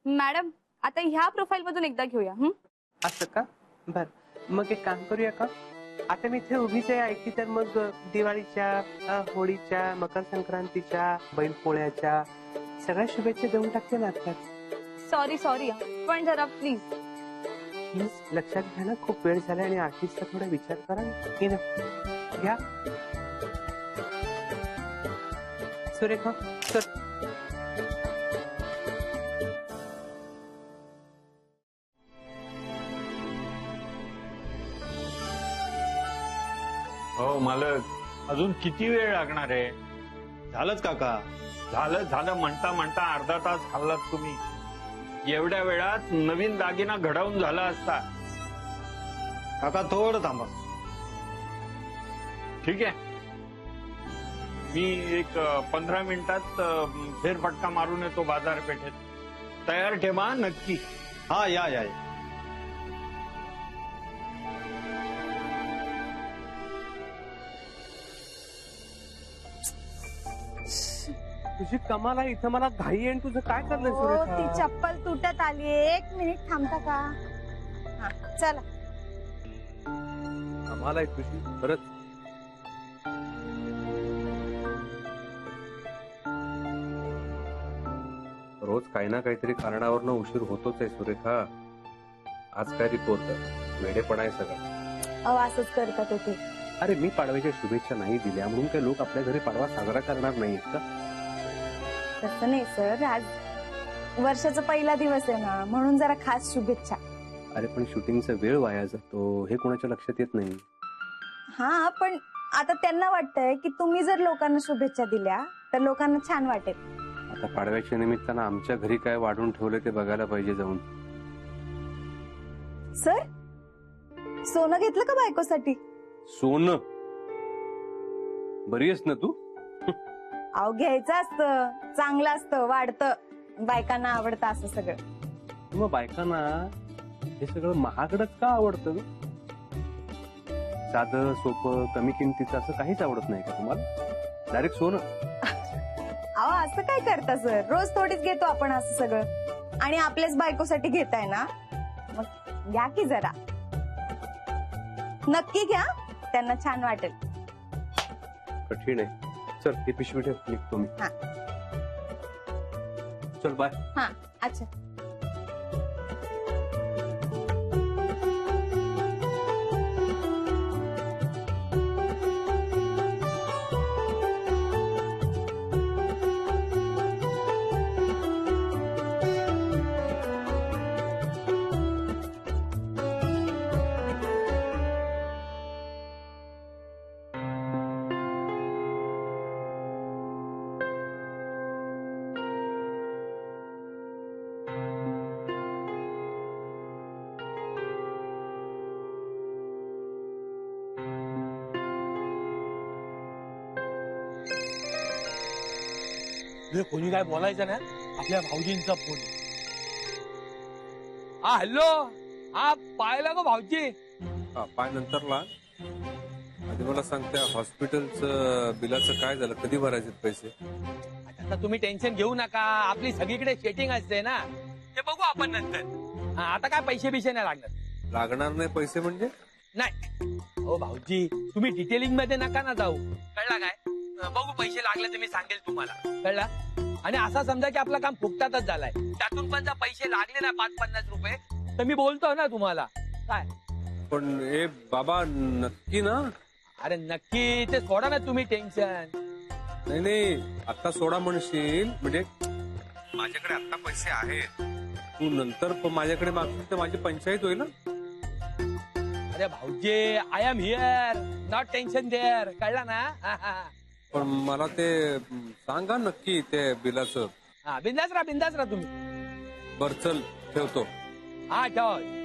Madam आता ह्या profile मधून एकदा घेऊया. असं का? बर, मग एक काम करूया का? आता मी इथे उभीच आहे ऐकली, तर मग दिवाळीच्या, होळीच्या, मकर संक्रांतीच्या, बैलपोळ्याच्या सगळ्या शुभेच्छा देऊन टाकते ना आता. सॉरी सॉरी पण जरा प्लीज. प्लीज लक्षात घ्या ना, खूप वेळ झाला आणि आर्टिस्टचा थोडा विचार करा ना. घ्या सुरेखा चल. हो मालक, अजून किती वेळ लागणार आहे? झालंच काका. झालं झालं म्हणता म्हणता अर्धा तास खाल्लात तुम्ही. एवढ्या वेळात नवीन दागिना घडवून झाला असता. काका थोडं थांबा. ठीक आहे, मी एक 15 मिनिटात फेरफटका मारून येतो बाजारपेठेत. तयार ठेवा नक्की. हा या या. तुझी कमाल आहे, इथं मला घाई आहे. तुझं काय चाललंय हो, सुरेखा? ती चप्पल तुटत आली. 1 मिनिट थांबता का? हा, चला. कमाल आहे तुझी खरंच. रोज काही ना काहीतरी कारणावरनं उशीर होतोच आहे सुरेखा. आज काय रिपोर्ट वेडेपणा आहे सगळं. अहो असंच करतात होते. अरे मी पाडव्याच्या शुभेच्छा नाही दिल्या म्हणून काही लोक आपल्या घरी पाडवा साजरा करणार नाहीत का? तसं नाही सर, आज वर्षाचा पहिला दिवस आहे ना, म्हणून जरा खास शुभेच्छा. अरे पण शूटिंगचा वेळ वाया जातो हे कोणाच्या लक्षात येत नाही. हा पण आता त्यांना वाटतंय की तुम्ही जर लोकांना शुभेच्छा दिल्या तर लोकांना छान वाटेल. आता पाडव्याच्या निमित्तानं आमच्या घरी काय वाढून ठेवलं ते बघायला पाहिजे जाऊन. सर सोनं घेतलं का बायकोसाठी? सोनं? बरी आहेस ना तू? अहो घ्यायचं असतं, चांगलं असतं, वाढतं, बायकांना आवडतं असं सगळं. मग बायकांना हे सगळं महागडच का आवडतं ग? साधं सोपं कमी किमतीचं असं काहीच आवडत नाही का तुम्हाला? डायरेक्ट सोनं? अहो असं काय करता सर, रोज थोडीच घेतो आपण असं सगळं. आणि आपल्याच बायकोसाठी घेताय ना, मग घ्या की जरा. नक्की घ्या, त्यांना छान वाटेल. कठीण आहे. चल ही पिशवी ठेव, निघतो मी. हा. चल बाय. हा अच्छा. कोणी काय बोलायचं ना, आपल्या भाऊजींचा फोन. हा हॅलो. हा पाहिला का भाऊजी? पाय नंतरला. आधी मला सांगते हॉस्पिटलचं बिलाचं काय झालं, कधी भरायचे पैसे? आता तुम्ही टेन्शन घेऊ नका, आपली सगळीकडे सेटिंग असते ना, ते बघू आपण नंतर. हा आता काय पैसे बिशे नाही लागणार. लागणार नाही पैसे म्हणजे? नाही हो भाऊजी, तुम्ही डिटेलिंग मध्ये नका ना जाऊ, कळला काय? बघू पैसे लागले तर मी सांगेल तुम्हाला, कळला? आणि असा समजा की आपलं काम फुकटातच झालंय, त्यातून पण जर पैसे लागले ना 5-50 रुपये तर मी बोलतो ना तुम्हाला. काय पण हे बाबा नक्की ना? अरे नक्की, ते सोडा ना तुम्ही टेन्शन. नाही नाही, आता सोडा म्हणशील म्हणजे माझ्याकडे आता पैसे आहेत, तू नंतर माझ्याकडे मागशील तर माझी पंचायत होईल ना. अरे भाऊजी, I am here, not tension there, कळला ना? पण मला ते सांगा नक्की ते बिलाचं. हा बिंदास राहा तुम्ही. बर चल ठेवतो. हा ठेव.